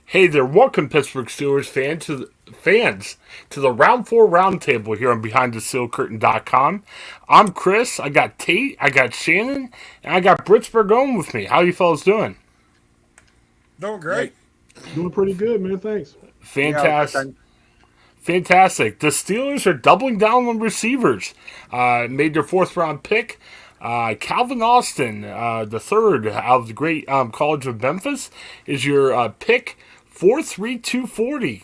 Hey there, welcome Pittsburgh Steelers fans to the Round 4 Roundtable here on BehindTheSealCurtain.com. I'm Chris, I got Tate, I got Shannon, and I got Pittsburgh Owen with me. How you fellas doing? Doing Yeah, great. Doing pretty good, man. Thanks. yeah, good, Fantastic. thanks. Fantastic. The Steelers are doubling down on receivers. Made their fourth round pick. Calvin Austin, the third out of the great College of Memphis, is your pick 4.3240.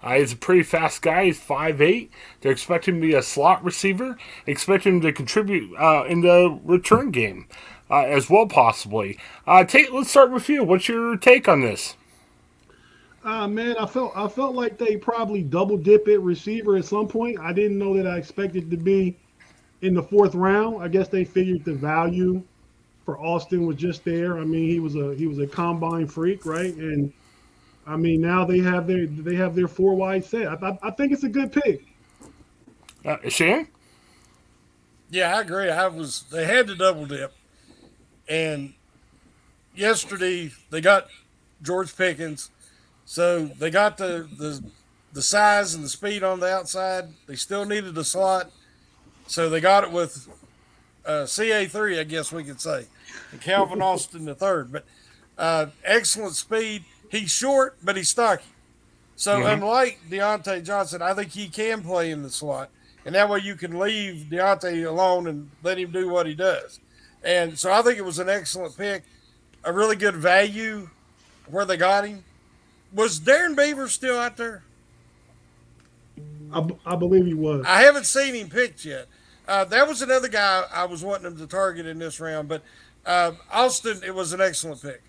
He's a pretty fast guy. He's 5'8". They're expecting him to be a slot receiver. Expecting him to contribute in the return game as well, possibly. Tate, let's start with you. What's your take on this? Man, I felt like they probably double dip at receiver at some point. I didn't know that I expected to be in the fourth round. I guess they figured the value for Austin was just there. I mean, he was a combine freak, right? And I mean, now they have their four wide set. I think it's a good pick. Shannon? Yeah, I agree. They had to double dip, and yesterday they got George Pickens, so they got the size and the speed on the outside. They still needed the slot, so they got it with CA3, I guess we could say, and Calvin Austin the third. But excellent speed. He's short, but he's stocky. So unlike Deontay Johnson, I think he can play in the slot, and that way you can leave Deontay alone and let him do what he does. And so I think it was an excellent pick, a really good value where they got him. Was Darren Beaver still out there? I believe he was. I haven't seen him picked yet. That was another guy I was wanting him to target in this round, but Austin, it was an excellent pick.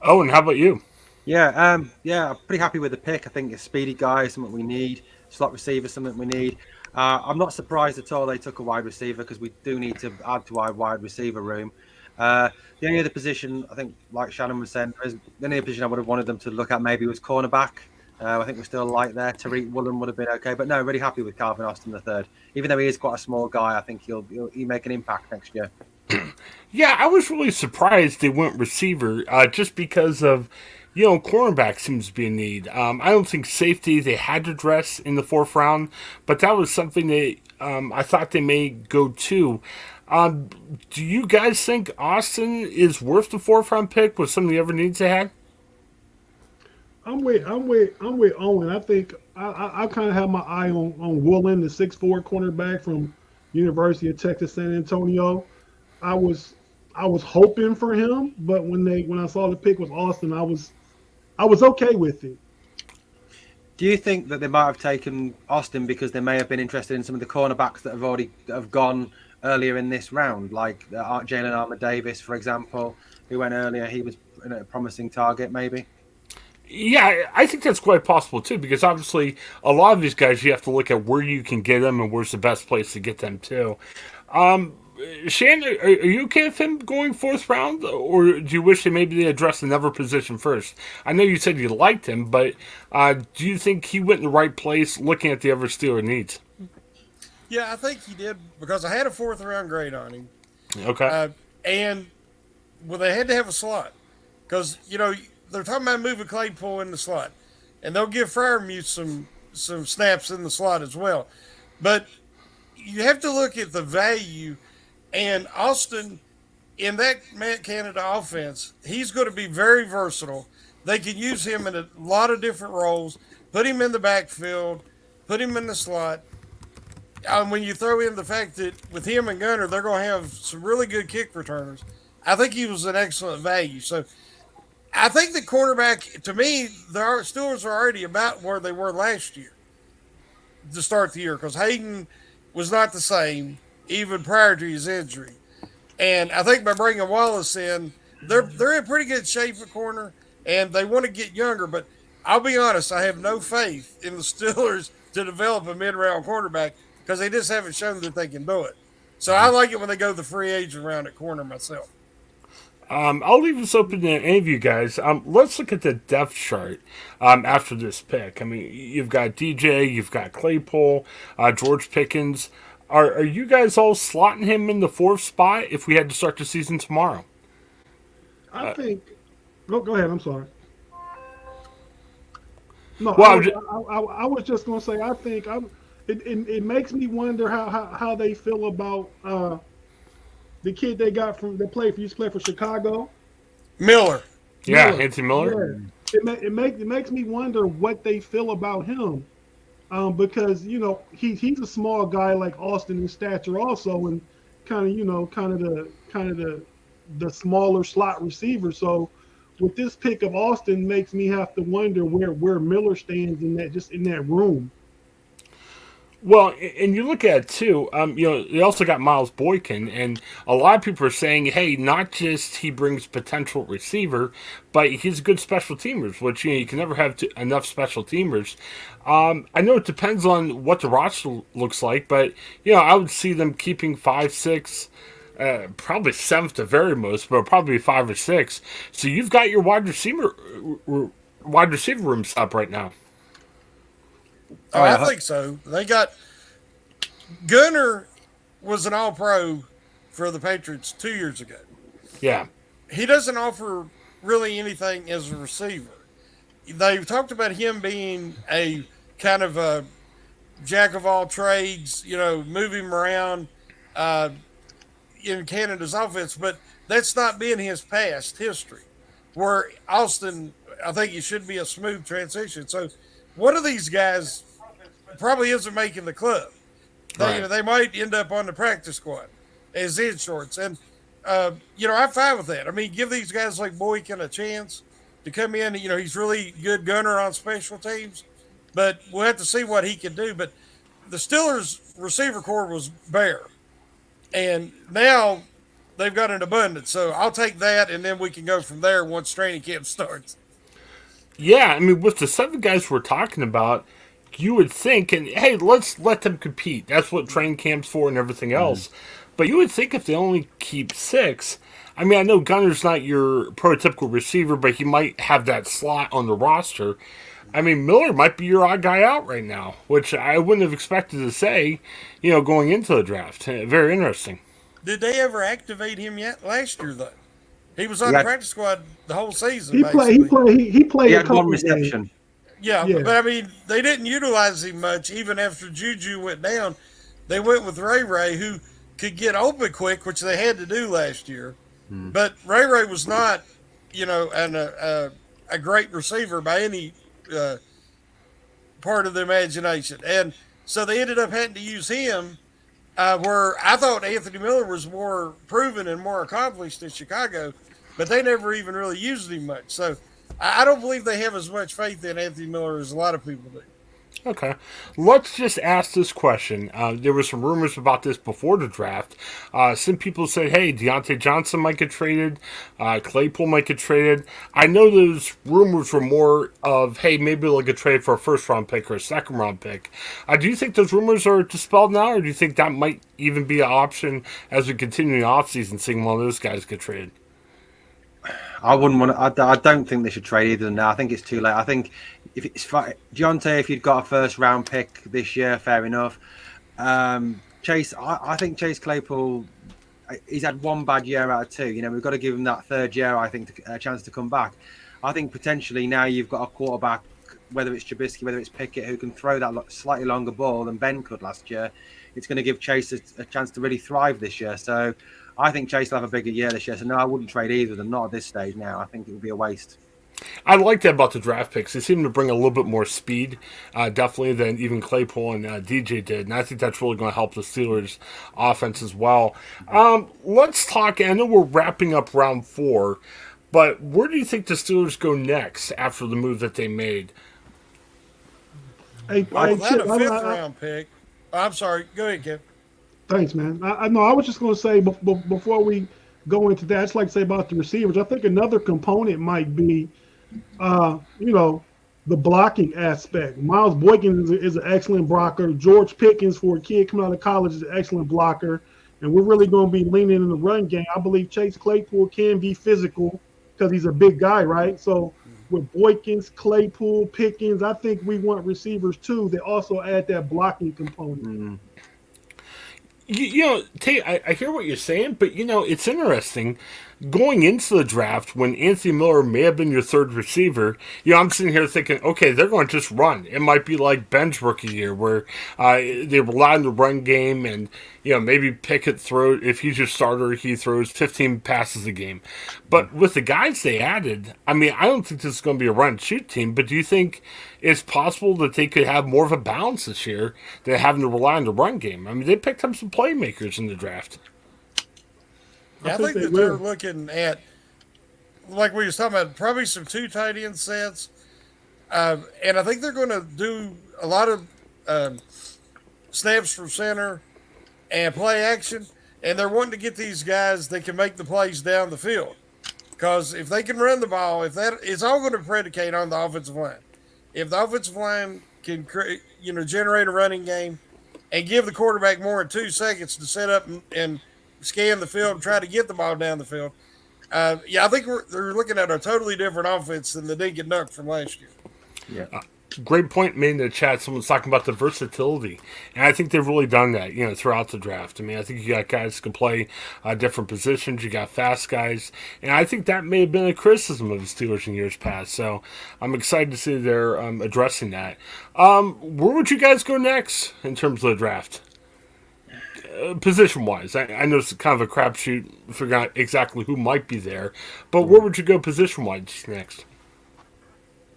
Owen, how about you? Yeah, I'm pretty happy with the pick. I think a speedy guy is something we need. Slot receiver, something we need. I'm not surprised at all they took a wide receiver because we do need to add to our wide receiver room. The only other position, I think, like Shannon was saying, the only other position I would have wanted them to look at maybe was cornerback. I think we're still light there. Tariq Woolen would have been okay, but no, really happy with Calvin Austin the third. Even though he is quite a small guy, I think he'll make an impact next year. Yeah, I was really surprised they went receiver just because of, cornerback seems to be a need. I don't think safety they had to address in the fourth round, but that was something that I thought they may go to. Do you guys think Austin is worth the fourth round pick with some of the other needs they had? I'm with Owen. I think I kind of have my eye on Woolen, the 6'4" cornerback from University of Texas San Antonio. I was I was hoping for him, but when I saw the pick was Austin, I was okay with it. Do you think that they might have taken Austin because they may have been interested in some of the cornerbacks that have gone earlier in this round, like Jalen Armour Davis, for example, who went earlier? He was a promising target, maybe. Yeah, I think that's quite possible too, because obviously a lot of these guys you have to look at where you can get them and where's the best place to get them to. Um, Shan, are you okay with him going fourth round, or do you wish they maybe they addressed another position first? I know you said you liked him, but do you think he went in the right place looking at the other Steeler needs? Yeah, I think he did because I had a fourth round grade on him, Okay. and well, they had to have a slot because they're talking about moving Claypool in the slot, and they'll give Freiermuth some snaps in the slot as well, but you have to look at the value. And Austin, in that Matt Canada offense, he's going to be very versatile. They can use him in a lot of different roles, put him in the backfield, put him in the slot. When you throw in the fact that with him and Gunner, they're going to have some really good kick returners, I think he was an excellent value. So I think the cornerback, to me, the Steelers are already about where they were last year to start the year because Hayden was not the same even prior to his injury. And I think by bringing Wallace in, they're in pretty good shape at corner, and they want to get younger. But I'll be honest, I have no faith in the Steelers to develop a mid-round quarterback because they just haven't shown that they can do it. So I like it when they go the free agent round at corner myself. I'll leave this open to any of you guys. Let's look at the depth chart after this pick. I mean, you've got DJ, you've got Claypool, George Pickens. Are you guys all slotting him in the fourth spot if we had to start the season tomorrow? I think. Oh, go ahead. I'm sorry. No, Well, I was just gonna say I think it makes me wonder how they feel about the kid they got from used to play for Chicago. Miller. yeah, Miller. Anthony Miller. Yeah. It makes me wonder what they feel about him. Because he's a small guy like Austin in stature also, and kind of the smaller slot receiver. So with this pick of Austin makes me have to wonder where Miller stands in that room. Well, and you look at it too. They also got Miles Boykin, and a lot of people are saying, "Hey, not just he brings potential receiver, but he's a good special teamers." Which you can never have enough special teamers. I know it depends on what the roster looks like, but I would see them keeping 5, 6, probably 7th to very most, but probably 5 or 6. So you've got your wide receiver room set up right now. Oh, I think so. They got Gunner was an All-Pro for the Patriots 2 years ago. Yeah. He doesn't offer really anything as a receiver. They've talked about him being a kind of a jack of all trades, move him around in Canada's offense, but that's not been his past history. Where Austin, I think it should be a smooth transition. So one of these guys probably isn't making the club. They might end up on the practice squad as in shorts. And, I'm fine with that. I mean, give these guys like Boykin a chance to come in. He's really good gunner on special teams, but we'll have to see what he can do. But the Steelers receiver core was bare, and now they've got an abundance. So I'll take that, and then we can go from there once training camp starts. Yeah, I mean, with the 7 guys we're talking about, you would think, and hey, let's let them compete. That's what training camp's for and everything else. But you would think if they only keep 6, I mean, I know Gunner's not your prototypical receiver, but he might have that slot on the roster. I mean, Miller might be your odd guy out right now, which I wouldn't have expected to say, going into the draft. Very interesting. Did they ever activate him yet last year, though? He was on the practice squad the whole season. He played He a had couple one of reception. games. Yeah, but I mean, they didn't utilize him much even after Juju went down. They went with Ray, who could get open quick, which they had to do last year. But Ray was not, a great receiver by any part of the imagination. And so they ended up having to use him where I thought Anthony Miller was more proven and more accomplished in Chicago, but they never even really used him much. So I don't believe they have as much faith in Anthony Miller as a lot of people do. Okay. Let's just ask this question. There were some rumors about this before the draft. Some people said, hey, Deontay Johnson might get traded. Claypool might get traded. I know those rumors were more of, hey, maybe they'll get traded for a first-round pick or a second-round pick. Do you think those rumors are dispelled now, or do you think that might even be an option as we continue the offseason, seeing one of those guys get traded? I wouldn't want to. I don't think they should trade either now. I think it's too late. I think if it's Deontay, if you'd got a first round pick this year, fair enough. Chase, I think Chase Claypool, he's had one bad year out of 2. We've got to give him that third year, I think, a chance to come back. I think potentially now you've got a quarterback, whether it's Trubisky, whether it's Pickett, who can throw that slightly longer ball than Ben could last year. It's going to give Chase a chance to really thrive this year. So I think Chase will have a bigger year this year. So no, I wouldn't trade either of them, not at this stage now. I think it would be a waste. I like that about the draft picks. They seem to bring a little bit more speed, definitely, than even Claypool and DJ did. And I think that's really going to help the Steelers' offense as well. Let's talk. I know we're wrapping up round 4, but where do you think the Steelers go next after the move that they made? Without a 5th round pick. I'm sorry. Go ahead, Kev. Thanks, man. I know. I was just going to say before we go into that, I'd just like to say about the receivers. I think another component might be, the blocking aspect. Miles Boykin is an excellent blocker. George Pickens, for a kid coming out of college, is an excellent blocker. And we're really going to be leaning in the run game. I believe Chase Claypool can be physical because he's a big guy, right? So with Boykins, Claypool, Pickens, I think we want receivers too. They also add that blocking component. Mm-hmm. Tate, I hear what you're saying, but it's interesting. going into the draft, when Anthony Miller may have been your third receiver, I'm sitting here thinking, okay, they're going to just run. It might be like Ben's rookie year, where they rely on the run game, and maybe Pickett if he's your starter, he throws 15 passes a game. But with the guys they added, I don't think this is going to be a run and shoot team. But do you think it's possible that they could have more of a balance this year than having to rely on the run game? They picked up some playmakers in the draft. Yeah, I think that they're looking at, like we were talking about, probably some 2 tight end sets. And I think they're going to do a lot of snaps from center and play action. And they're wanting to get these guys that can make the plays down the field. Because if they can run the ball, it's all going to predicate on the offensive line. If the offensive line can generate a running game and give the quarterback more than 2 seconds to set up and scan the field and try to get the ball down the field. I think they're looking at a totally different offense than the Dink and Dunk from last year. Yeah. Great point made in the chat. Someone's talking about the versatility, and I think they've really done that, throughout the draft. I think you got guys who can play different positions. You got fast guys, and I think that may have been a criticism of the Steelers in years past. So I'm excited to see they're addressing that. Where would you guys go next in terms of the draft? Position-wise, I know it's kind of a crapshoot, figuring out exactly who might be there, but where would you go position-wise next?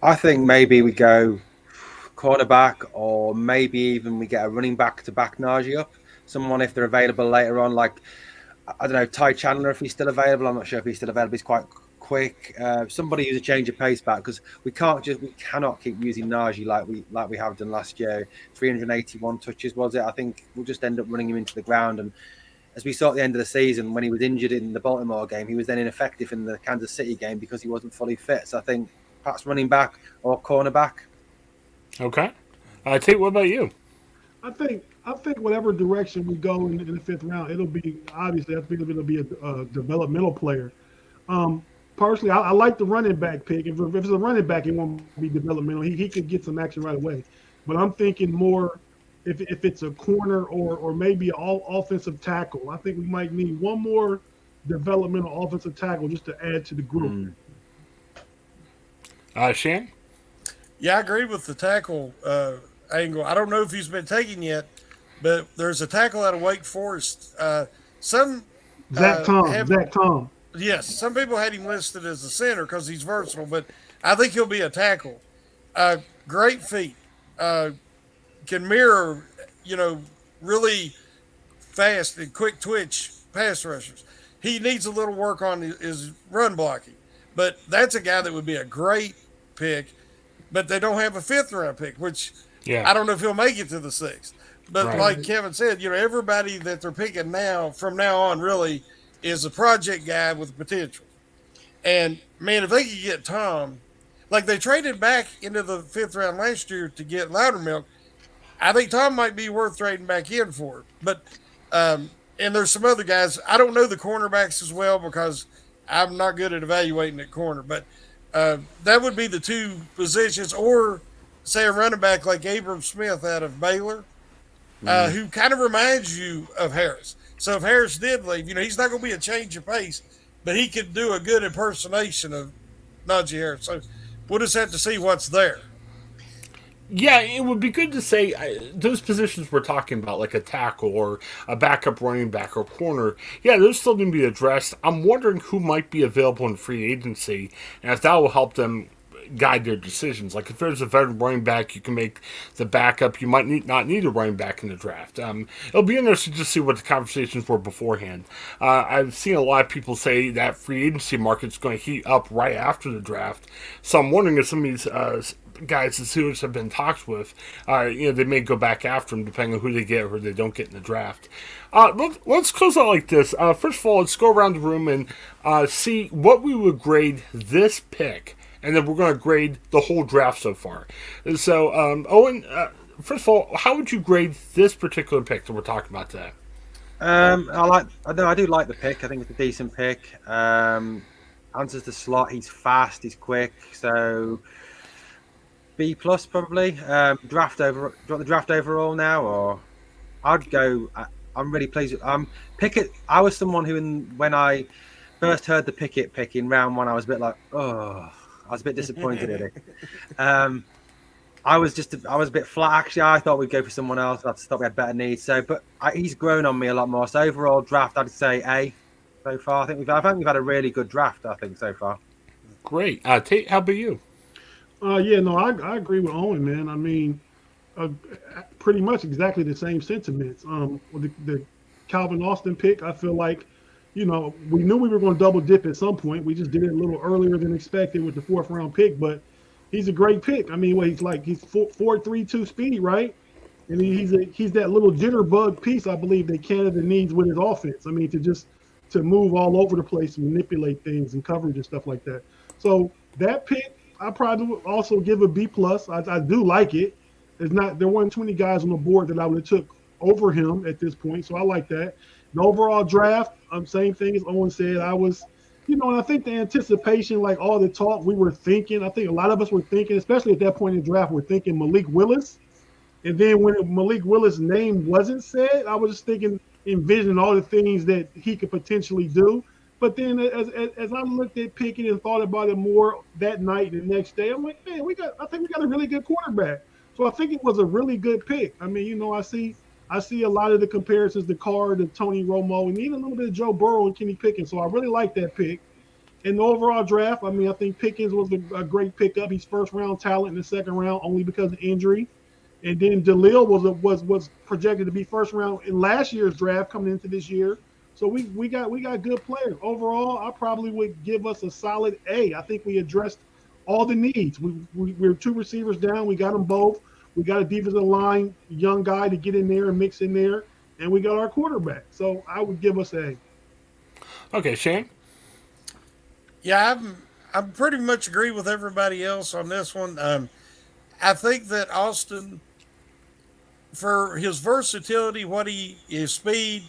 I think maybe we go cornerback, or maybe even we get a running back to back Najee up. Someone, if they're available later on, like, I don't know, Ty Chandler, if he's still available. I'm not sure if he's still available. He's quite quick. Somebody who's a change of pace back, because we cannot keep using Najee like we have done last year. 381 touches, was it? I think we'll just end up running him into the ground. And as we saw at the end of the season, when he was injured in the Baltimore game, he was then ineffective in the Kansas City game because he wasn't fully fit. So I think perhaps running back or cornerback. Okay. Tate, what about you? I think whatever direction we go in the 5th round, it'll be, obviously, I think it'll be a developmental player. Personally, I like the running back pick. If it's a running back, it won't be developmental. He could get some action right away. But I'm thinking more if it's a corner or maybe an offensive tackle. I think we might need one more developmental offensive tackle just to add to the group. Shan? Yeah, I agree with the tackle angle. I don't know if he's been taken yet, but there's a tackle out of Wake Forest. Zach Tom. Yes, some people had him listed as a center because he's versatile, but I think he'll be a tackle. Great feet. Can mirror, really fast and quick twitch pass rushers. He needs a little work on his run blocking, but that's a guy that would be a great pick, but they don't have a 5th round pick, which I don't know if he'll make it to the 6th. But like Kevin said, everybody that they're picking now, from now on, really is a project guy with potential. And, man, if they could get Tom, like they traded back into the 5th round last year to get Loudermilk, I think Tom might be worth trading back in for. But, and there's some other guys. I don't know the cornerbacks as well because I'm not good at evaluating at corner. But that would be the 2 positions, or say a running back like Abram Smith out of Baylor, who kind of reminds you of Harris. So if Harris did leave, he's not going to be a change of pace, but he could do a good impersonation of Najee Harris. So we'll just have to see what's there. Yeah, it would be good to say those positions we're talking about, like a tackle or a backup running back or corner, those still need to be addressed. I'm wondering who might be available in free agency, and if that will help them guide their decisions. Like if there's a veteran running back, you can make the backup. You might not need a running back in the draft. It'll be interesting to see what the conversations were beforehand. I've seen a lot of people say that free agency market's going to heat up right after the draft. So I'm wondering if some of these guys the Steelers have been talked with, they may go back after them depending on who they get or who they don't get in the draft. Let's close out like this. First of all, let's go around the room and see what we would grade this pick, and then we're going to grade the whole draft so far. So, Owen, first of all, how would you grade this particular pick that we're talking about today? I do like the pick. I think it's a decent pick. Answers the slot. He's fast. He's quick. So B plus probably. Do you want the draft overall now, or I'd go. I'm really pleased with Pickett. I was someone who, when I first heard the Pickett pick in round 1, I was a bit like, I was a bit disappointed in it. I was a bit flat, actually. I thought we'd go for someone else. I thought we had better needs. So, but he's grown on me a lot more. So overall draft, I'd say A so far. I think we've had a really good draft, I think, so far. Great. Tate, how about you? I agree with Owen, man. I mean, pretty much exactly the same sentiments. With the Calvin Austin pick, I feel like, we knew we were going to double dip at some point. We just did it a little earlier than expected with the 4th round pick, but he's a great pick. I mean, he's 4.32 speed, right? And he's that little jitterbug piece, I believe, that Canada needs with his offense. I mean, to move all over the place and manipulate things and coverage and stuff like that. So that pick, I probably would also give a B+. I do like it. There weren't 20 guys on the board that I would have took over him at this point, so I like that. The overall draft, same thing as Owen said. I was, and I think the anticipation, like all the talk we were thinking, I think a lot of us were thinking, especially at that point in the draft, we're thinking Malik Willis. And then when Malik Willis' name wasn't said, I was just envisioning all the things that he could potentially do. But then as I looked at picking and thought about it more that night and the next day, I'm like, man, I think we got a really good quarterback. So I think it was a really good pick. I mean, I see a lot of the comparisons to Carr, to Tony Romo, and even a little bit of Joe Burrow and Kenny Pickens. So I really like that pick. In the overall draft, I mean, I think Pickens was a great pickup. He's first-round talent in the second round only because of injury. And then Jalil was projected to be first round in last year's draft coming into this year. So we got good players. Overall, I probably would give us a solid A. I think we addressed all the needs. We're 2 receivers down. We got them both. We got a defensive line, young guy to get in there and mix in there, and we got our quarterback. So I would give us A. Okay, Shane? Yeah, I pretty much agree with everybody else on this one. I think that Austin, for his versatility, his speed,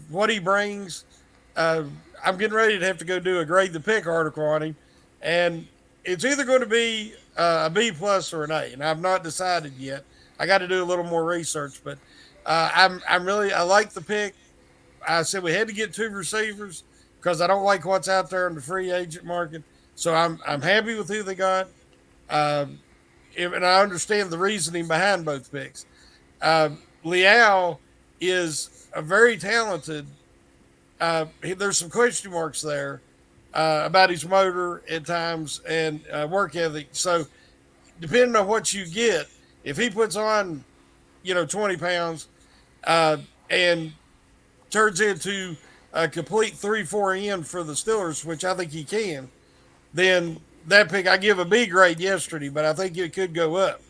what he brings, I'm getting ready to have to go do a grade the pick article on him, and it's either going to be a B+ or an A, and I've not decided yet. I got to do a little more research, but I like the pick. I said we had to get 2 receivers because I don't like what's out there in the free agent market. So I'm happy with who they got, and I understand the reasoning behind both picks. Leal is a very talented. There's some question marks there about his motor at times and work ethic. So depending on what you get, if he puts on, 20 pounds and turns into a complete 3-4 end for the Steelers, which I think he can, then that pick, I give a B grade yesterday, but I think it could go up.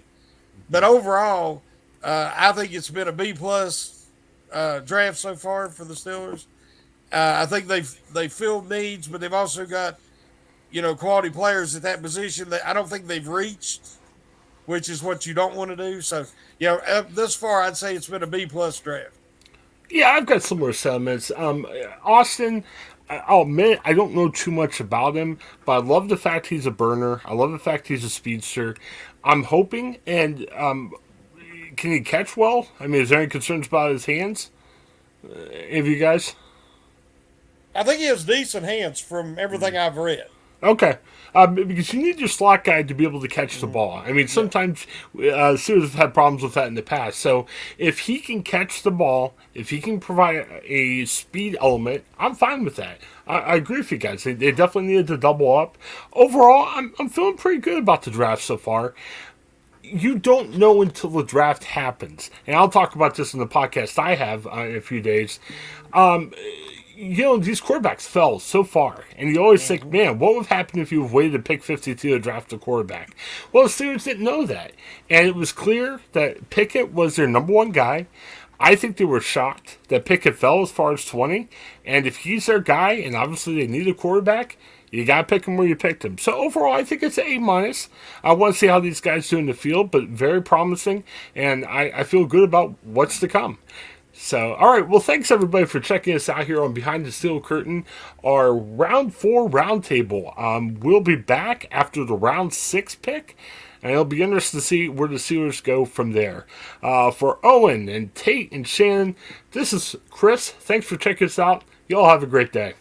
But overall, I think it's been a B+ draft so far for the Steelers. I think they've filled needs, but they've also got, quality players at that position that I don't think they've reached, which is what you don't want to do. So, this far, I'd say it's been a B+ draft. Yeah, I've got similar sentiments. Austin, I'll admit I don't know too much about him, but I love the fact he's a burner. I love the fact he's a speedster. I'm hoping, and can he catch well? I mean, is there any concerns about his hands? Any of you guys? I think he has decent hands from everything I've read. Okay. Because you need your slot guy to be able to catch the ball. I mean, sometimes Steelers have had problems with that in the past. So if he can catch the ball, if he can provide a speed element, I'm fine with that. I agree with you guys. They definitely needed to double up. Overall, I'm feeling pretty good about the draft so far. You don't know until the draft happens. And I'll talk about this in the podcast I have in a few days. These quarterbacks fell so far, and you always think, man, what would have happened if you have waited to pick 52 to draft a quarterback? Well, the Steelers didn't know that, and it was clear that Pickett was their number 1 guy. I think they were shocked that Pickett fell as far as 20, and if he's their guy, and obviously they need a quarterback, you got to pick him where you picked him. So overall, I think it's an A-. I want to see how these guys do in the field, but very promising, and I feel good about what's to come. So, all right. Well, thanks everybody for checking us out here on Behind the Steel Curtain, our round 4 roundtable. We'll be back after the round 6 pick, and it'll be interesting to see where the Steelers go from there. For Owen and Tate and Shannon, this is Chris. Thanks for checking us out. Y'all have a great day.